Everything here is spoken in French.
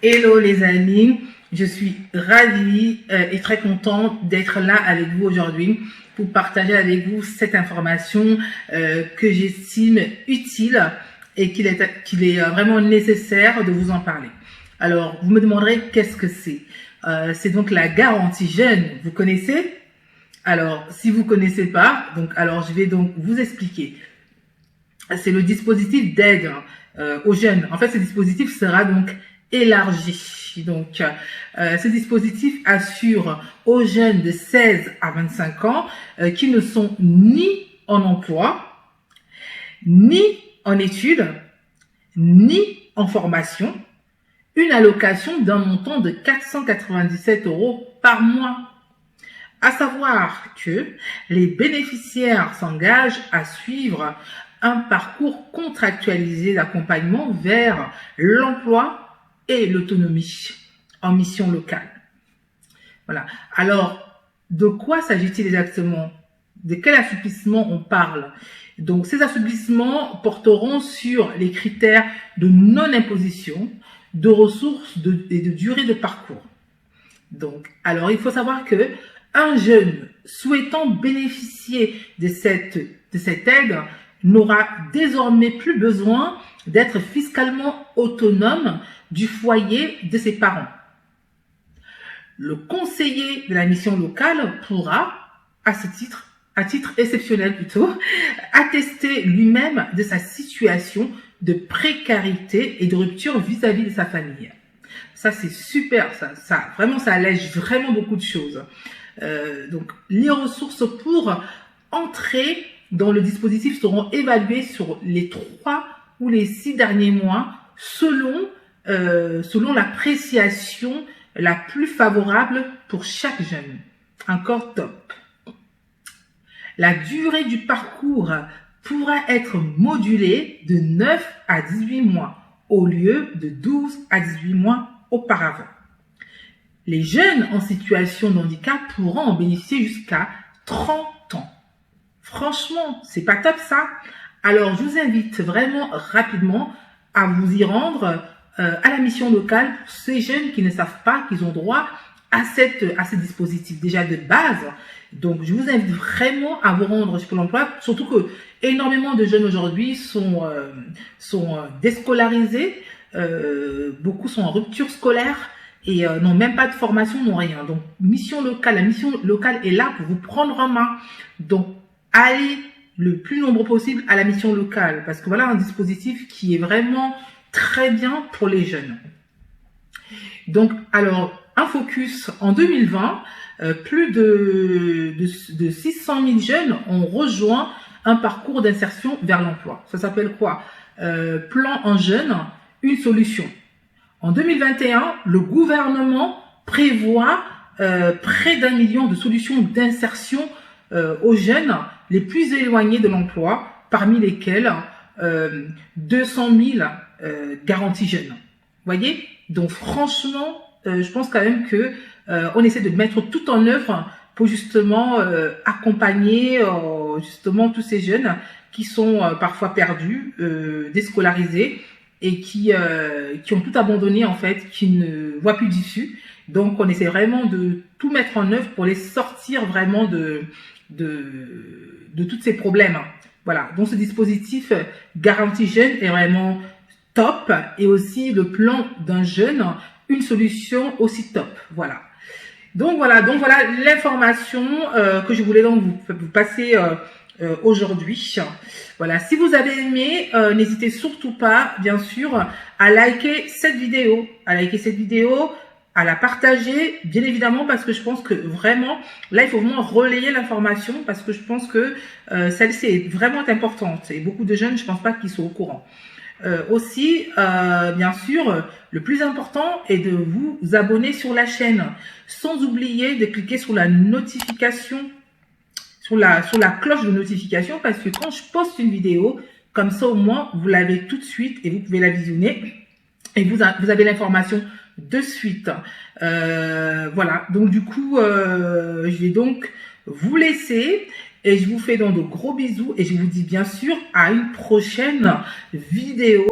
Hello les amis, je suis ravie et très contente d'être là avec vous aujourd'hui pour partager avec vous cette information que j'estime utile et qu'il est vraiment nécessaire de vous en parler. Alors, vous me demanderez qu'est-ce que c'est? C'est donc la garantie jeune, vous connaissez? Alors, si vous ne connaissez pas, alors je vais donc vous expliquer. C'est le dispositif d'aide aux jeunes. En fait, ce dispositif sera donc élargi. Donc, ce dispositif assure aux jeunes de 16 à 25 ans qui ne sont ni en emploi, ni en études, ni en formation, une allocation d'un montant de 497 € par mois. À savoir que les bénéficiaires s'engagent à suivre un parcours contractualisé d'accompagnement vers l'emploi et l'autonomie en mission locale. Voilà. Alors, de quoi s'agit-il exactement? De quel assouplissement on parle? Donc, ces assouplissements porteront sur les critères de non-imposition, de ressources et de durée de parcours. Donc, alors, il faut savoir que un jeune souhaitant bénéficier de cette aide n'aura désormais plus besoin d'être fiscalement autonome du foyer de ses parents. Le conseiller de la mission locale pourra, à titre exceptionnel plutôt, attester lui-même de sa situation de précarité et de rupture vis-à-vis de sa famille. Ça, c'est super, ça allège vraiment beaucoup de choses. Donc, les ressources pour entrer dans le dispositif seront évaluées sur les 3 ou les 6 derniers mois selon l'appréciation la plus favorable pour chaque jeune. Encore top. La durée du parcours pourra être modulée de 9 à 18 mois au lieu de 12 à 18 mois auparavant. Les jeunes en situation de handicap pourront en bénéficier jusqu'à 30 ans. Franchement, c'est pas top ça? Alors, je vous invite vraiment rapidement à vous y rendre à la mission locale pour ces jeunes qui ne savent pas qu'ils ont droit à ce dispositif déjà de base. Donc, je vous invite vraiment à vous rendre sur l'emploi, surtout que énormément de jeunes aujourd'hui sont déscolarisés, beaucoup sont en rupture scolaire et n'ont même pas de formation, n'ont rien. Donc, la mission locale est là pour vous prendre en main. Donc, allez le plus nombreux possible à la mission locale parce que voilà un dispositif qui est vraiment très bien pour les jeunes. Donc, alors, un focus en 2020, plus de 600 000 jeunes ont rejoint un parcours d'insertion vers l'emploi. Ça s'appelle quoi? Plan en jeune, une solution. En 2021, le gouvernement prévoit près d'1 million de solutions d'insertion aux jeunes les plus éloignés de l'emploi, parmi lesquels 200 000 garanties jeunes. Vous voyez? Donc franchement, je pense quand même que on essaie de mettre tout en œuvre pour justement accompagner justement tous ces jeunes qui sont parfois perdus, déscolarisés et qui ont tout abandonné en fait, qui ne voient plus d'issue. Donc on essaie vraiment de tout mettre en œuvre pour les sortir vraiment de tous ces problèmes. Voilà, donc ce dispositif garantie jeune est vraiment top et aussi le plan d'un jeune, une solution aussi top. Voilà. Donc voilà l'information que je voulais donc vous passer aujourd'hui. Voilà, si vous avez aimé, n'hésitez surtout pas, bien sûr, à liker cette vidéo, à la partager, bien évidemment, parce que je pense que vraiment, là, il faut vraiment relayer l'information parce que je pense que celle-ci est vraiment importante et beaucoup de jeunes, je pense pas qu'ils soient au courant. Aussi, bien sûr, le plus important est de vous abonner sur la chaîne, sans oublier de cliquer sur la notification, sur la cloche de notification, parce que quand je poste une vidéo, comme ça au moins, vous l'avez tout de suite et vous pouvez la visionner et vous avez l'information de suite. Voilà, donc du coup, je vais donc vous laisser et je vous fais donc de gros bisous et je vous dis bien sûr à une prochaine vidéo.